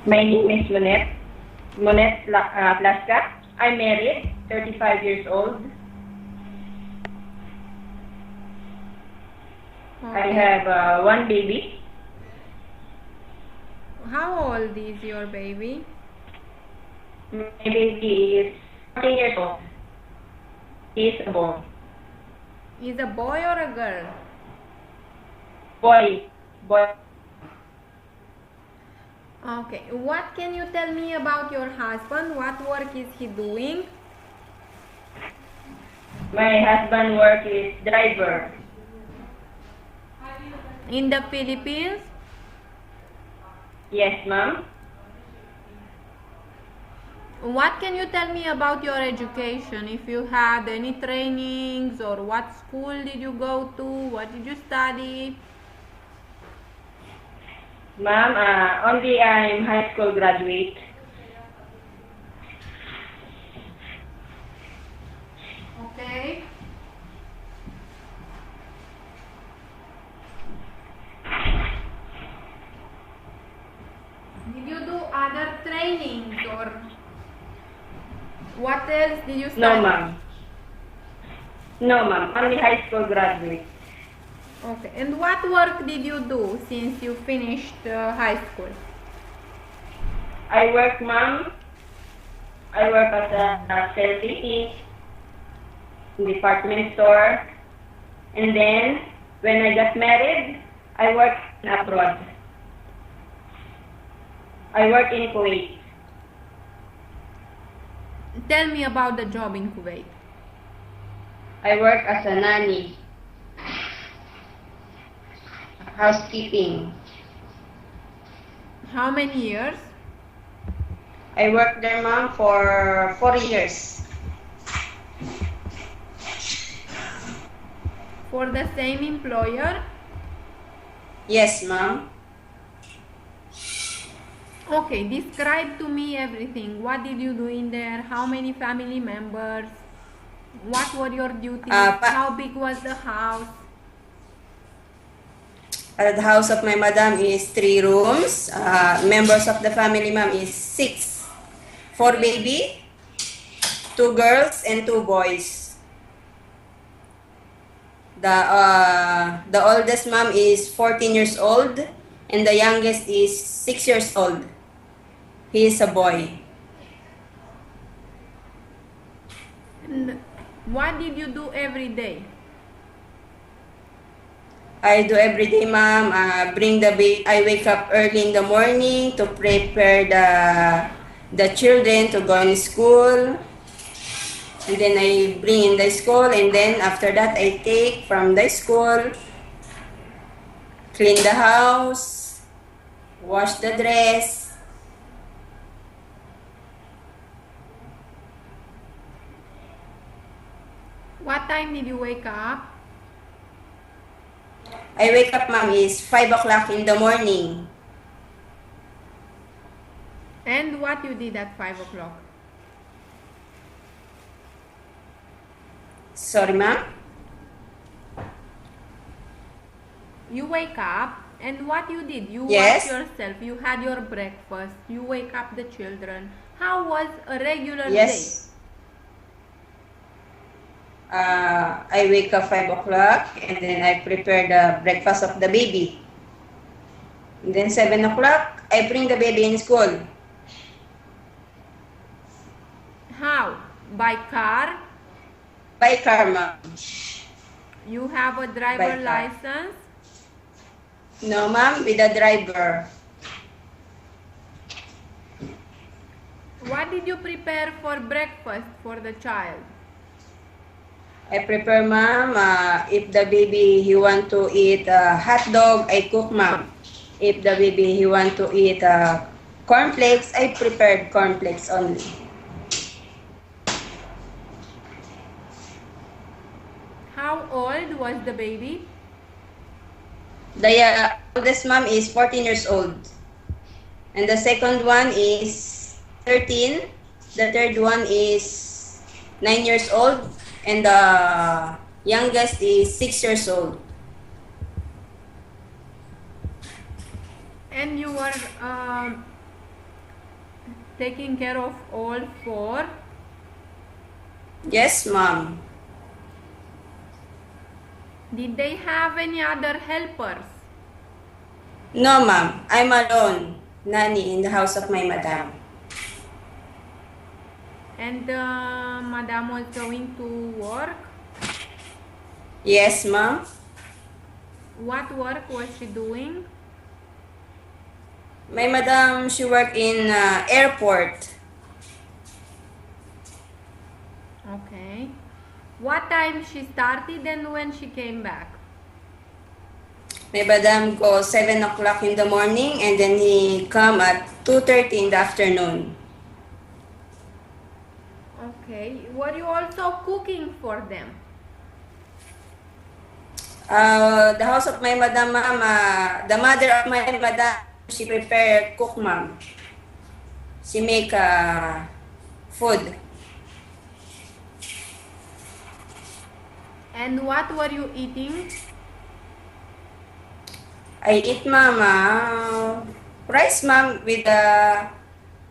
My name is Monet Apasca. I'm married, 35 years old. Okay. I have one baby. How old is your baby? My baby is 14 years old. He is a boy. Is a boy or a girl? Boy. Okay. What can you tell me about your husband? What work is he doing? My husband work is driver. In the Philippines? Yes, ma'am. What can you tell me about your education? If you had any trainings, or what school did you go to? What did you study? Ma'am, only I'm high school graduate. Okay. Did you do other trainings, or what else did you study? No, ma'am. No, ma'am. Only high school graduate. Okay. And what work did you do since you finished high school? I work, ma'am. I work as a sales lady in department store. And then, when I got married, I worked abroad. I work in Kuwait. Tell me about the job in Kuwait. I work as a nanny. Housekeeping. How many years? I worked there, ma'am, for 4 years. For the same employer? Yes, ma'am. Okay, describe to me everything. What did you do in there? How many family members? What were your duties? How big was the house? The house of my madam is 3 rooms. Members of the family, ma'am, is 6. 4 baby, 2 girls, and 2 boys. The oldest, ma'am, is 14 years old, and the youngest is 6 years old. He is a boy. And what did you do every day? I do every day, ma'am. Bring the baby. I wake up early in the morning to prepare the children to go in school. And then I bring in the school, and then after that I take from the school, clean the house, wash the dress. What time did you wake up? I wake up, ma'am, is 5 o'clock in the morning. And what you did at 5 o'clock? Sorry, ma'am? You wake up, and what you did? You Yes. washed yourself, you had your breakfast, you wake up the children. How was a regular Yes. I wake up 5 o'clock, and then I prepare the breakfast of the baby. And then 7 o'clock, I bring the baby in school. day? How? By car? By car, ma'am. You have a driver By car. license? No, ma'am, with the driver. What did you prepare for breakfast for the child? I prepare, ma'am. If the baby he want to eat hot dog, I cook, ma'am. If the baby he want to eat cornflakes, I prepared cornflakes only. How old was the baby? The oldest, ma'am, is 14 years old. And the second one is 13. The third one is 9 years old. And the youngest is 6 years old. And you were taking care of all four? Yes, ma'am. Did they have any other helpers? No, ma'am. I'm alone, nanny in the house of my madam. And madam was going to work? Yes, ma'am. What work was she doing? My madam, she worked in airport. Okay. What time she started and when she came back? My madam go 7 o'clock in the morning and then he come at 2:30 in the afternoon. Okay. Were you also cooking for them? The house of my madam, ma'am, the mother of my madam, she prepare cook, ma'am. She make food. And what were you eating? I eat, ma'am, rice, ma'am, with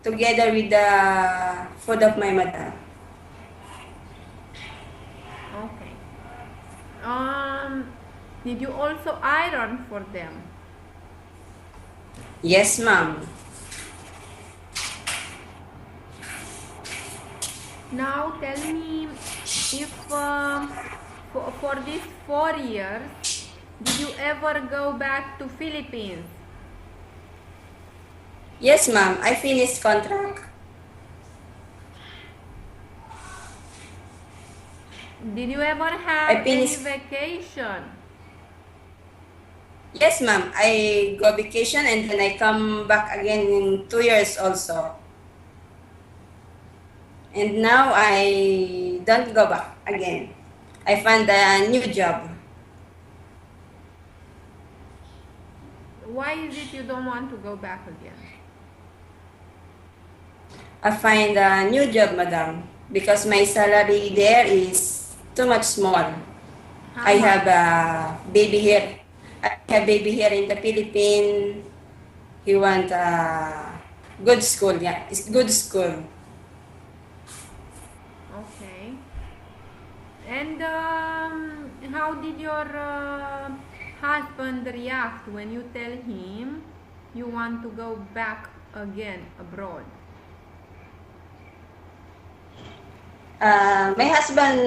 together with the food of my madam. Okay. Did you also iron for them? Yes, ma'am. Now tell me if for these 4 years, did you ever go back to Philippines? Yes, ma'am. I finished contract. Did you ever have any finished. vacation? Yes, ma'am. I go vacation and then I come back again in 2 years also. And now I don't go back again. I find a new job. Why is it you don't want to go back again? I find a new job, madam, because my salary there is too much small. How I much? have a baby here. I have baby here in the Philippines. He want a good school. Yeah, it's good school. Okay. And how did your husband react when you tell him you want to go back again abroad? My husband,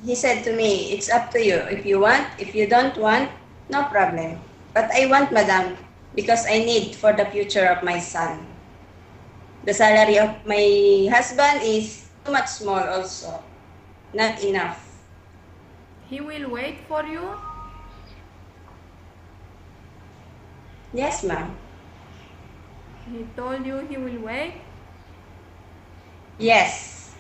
he said to me, it's up to you. If you want, if you don't want, no problem. But I want, madam, because I need for the future of my son. The salary of my husband is too much small also. Not enough. He will wait for you? Yes, ma'am. He told you he will wait? Yes.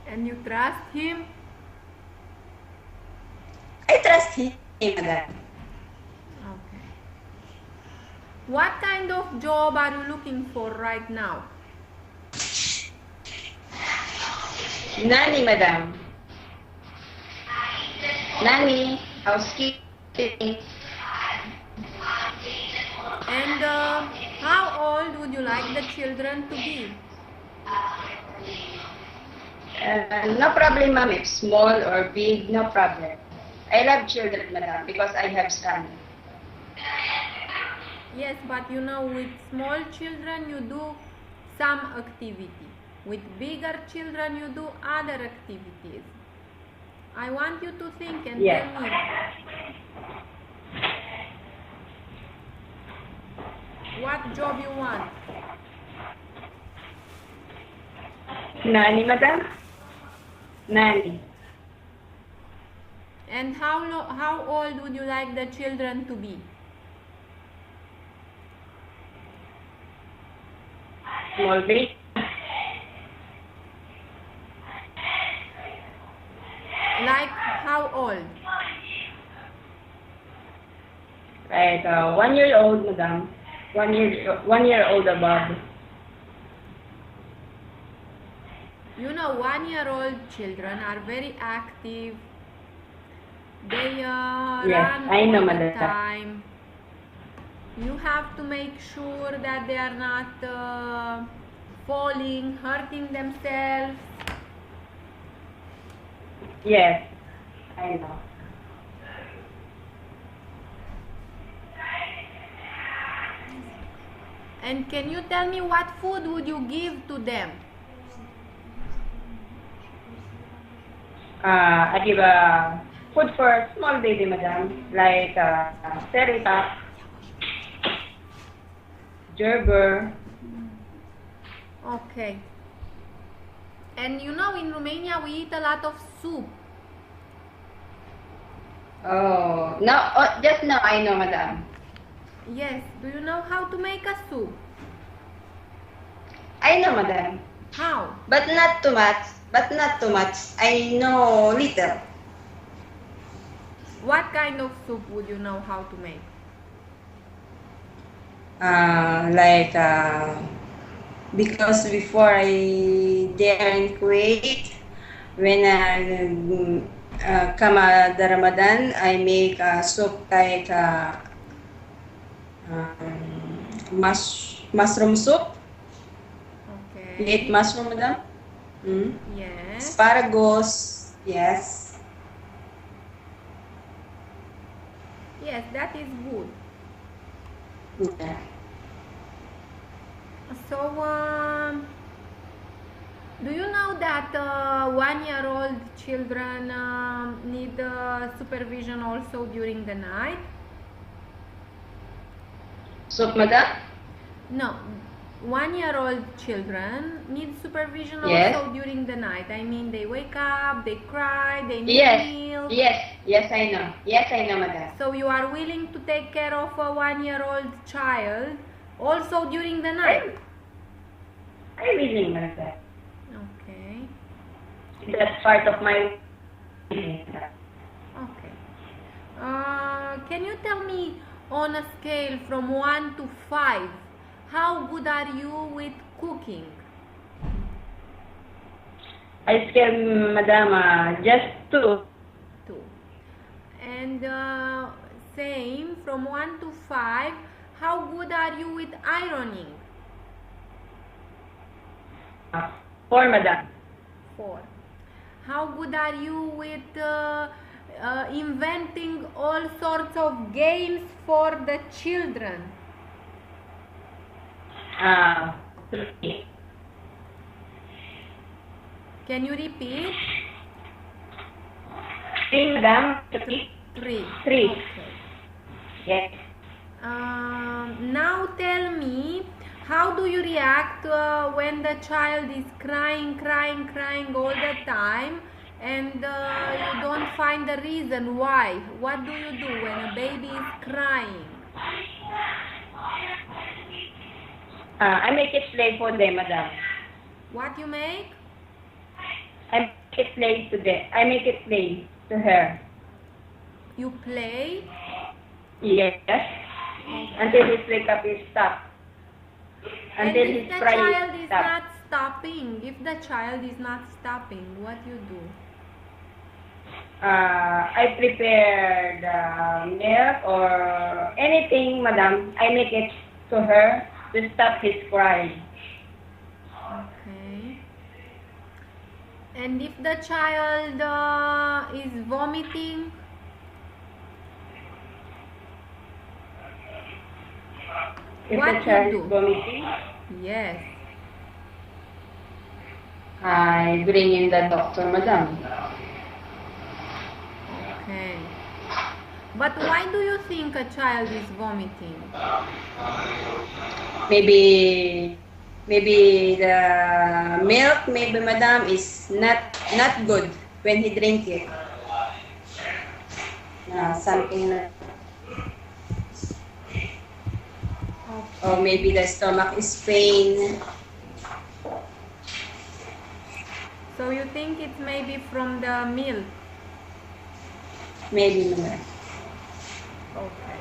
And you trust him? I trust him, madam. Okay. What kind of job are you looking for right now? Nanny, madam. Nanny, housekeeping. And how old would you like the children to be? No problem, ma'am. If small or big, no problem. I love children, madam, because I have son. Yes, but you know, with small children you do some activity. With bigger children you do other activities. I want you to think and Yes. tell me. What job you want? Nanny, madam? Nanny. And how old would you like the children to be? Small, big. Like how old? Like 1 year old, madam. 1 year old above. You know, 1-year-old children are very active. They Yes, run I know, all the madam. time. You have to make sure that they are not falling, hurting themselves. Yes, I know. And can you tell me what food would you give to them? I give food for small baby, madam, like Cerita, Gerber. Okay. And you know, in Romania we eat a lot of soup. Oh, no, oh, just now I know, madam. Yes. Do you know how to make a soup? I know, madam. How? But not too much. But not too much. I know little. What kind of soup would you know how to make? Like because before I there in Kuwait, when I come the Ramadan, I make soup like mushroom soup. You Okay. eat mushroom, madam? Mm. Yes. Asparagus, yes. Yes, that is good. Yeah. So, do you know that 1-year-old children need supervision also during the night? Soup, madam? No, 1-year-old children need supervision Yes. also during the night. I mean, they wake up, they cry, they need Yes. milk. Yes, I know. Yes, I know, madam. So you are willing to take care of a 1-year-old child also during the night? I'm willing, madam. Okay. That's part of my. Okay. Can you tell me on a scale from 1 to 5, how good are you with cooking? I scale, madam, just two. 2. And same from 1 to 5, how good are you with ironing? Four, madam. 4. How good are you with inventing all sorts of games for the children? Three. Can you repeat? Three, madam. Three. 3. Three. Okay. Yes. Now tell me, how do you react when the child is crying all the time and you don't find the reason why? What do you do when a baby is crying? I make it play for them, madam. What you make? I make it play to them. I make it play to her. You play? Yes. Until his wake up, he stop. And Until if his the crying child is stop. not stopping, what you do? I prepare the milk or anything, madam. I make it to her to stop his crying. Okay. And if the child is vomiting? If What the you child do? is vomiting, Yes. I bring in the doctor, madam. Okay. But why do you think a child is vomiting? Maybe the milk, maybe madam, is not good when he drink it. Something like, Okay. or maybe the stomach is pain. So you think it's maybe from the milk? Maybe madam. Okay.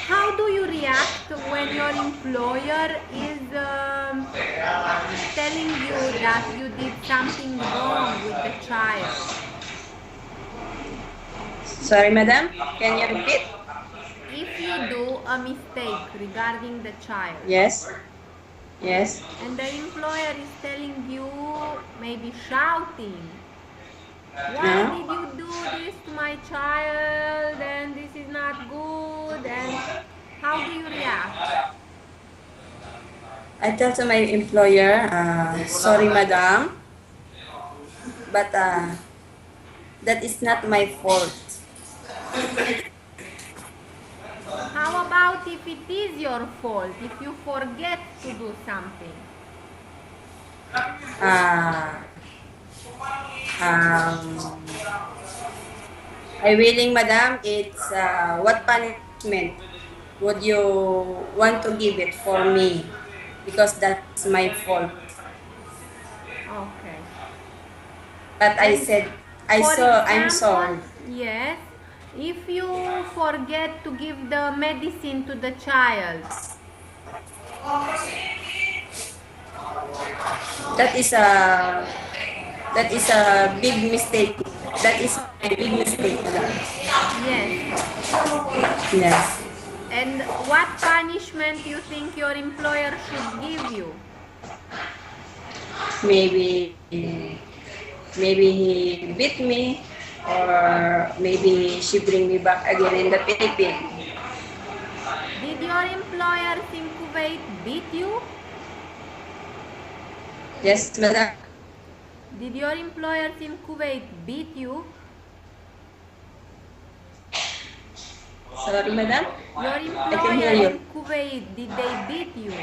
How do you react when your employer is telling you that you did something wrong with the child? Sorry, madam. Can you repeat? If you do a mistake regarding the child, Yes. Yes. and the employer is telling you, maybe shouting, why Uh, did you do this to my child, and this is not good, and how do you react? I tell to my employer, sorry, madam, but that is not my fault. How about if it is your fault, if you forget to do something? Uh, um, I willing, madam. It's what punishment would you want to give it for me? Because that's my fault. Okay. But I And said, for I'm example, sorry. yes, if you forget to give the medicine to the child, That is a big mistake. That is a big mistake, madam. yes, Yes. and what punishment you think your employer should give you? Maybe he beat me, or maybe she bring me back again in the Philippines. Did your employers in Kuwait beat you? Yes, madam. Did your employers in Kuwait beat you? Sorry, madam. Your I can hear employer you. in Kuwait, did they beat you?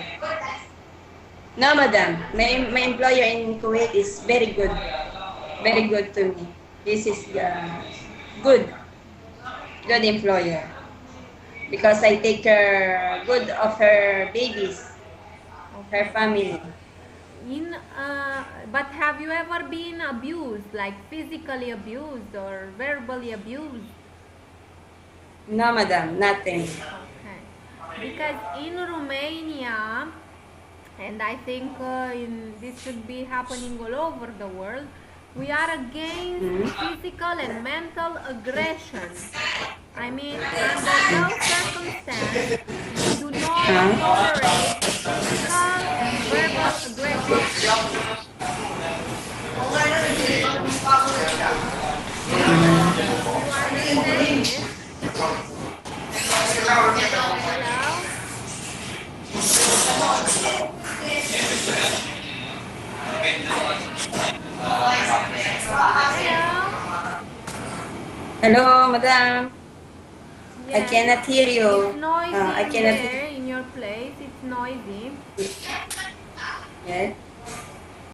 No, madam. My employer in Kuwait is very good. Very good to me. This is the good employer, because I take care good of her babies, her Okay. family. But have you ever been abused, like physically abused or verbally abused? No, madam, nothing. Okay. Because in Romania, and I think this should be happening all over the world, we are against Hmm? physical and mental aggression. I mean, under no circumstance we do not Huh? tolerate physical and verbal aggression. Do you understand this? Hello? Hello? Hello, madam. I Yes. cannot hear It's you. noisy I in cannot hear. there in your place. It's noisy. Yes.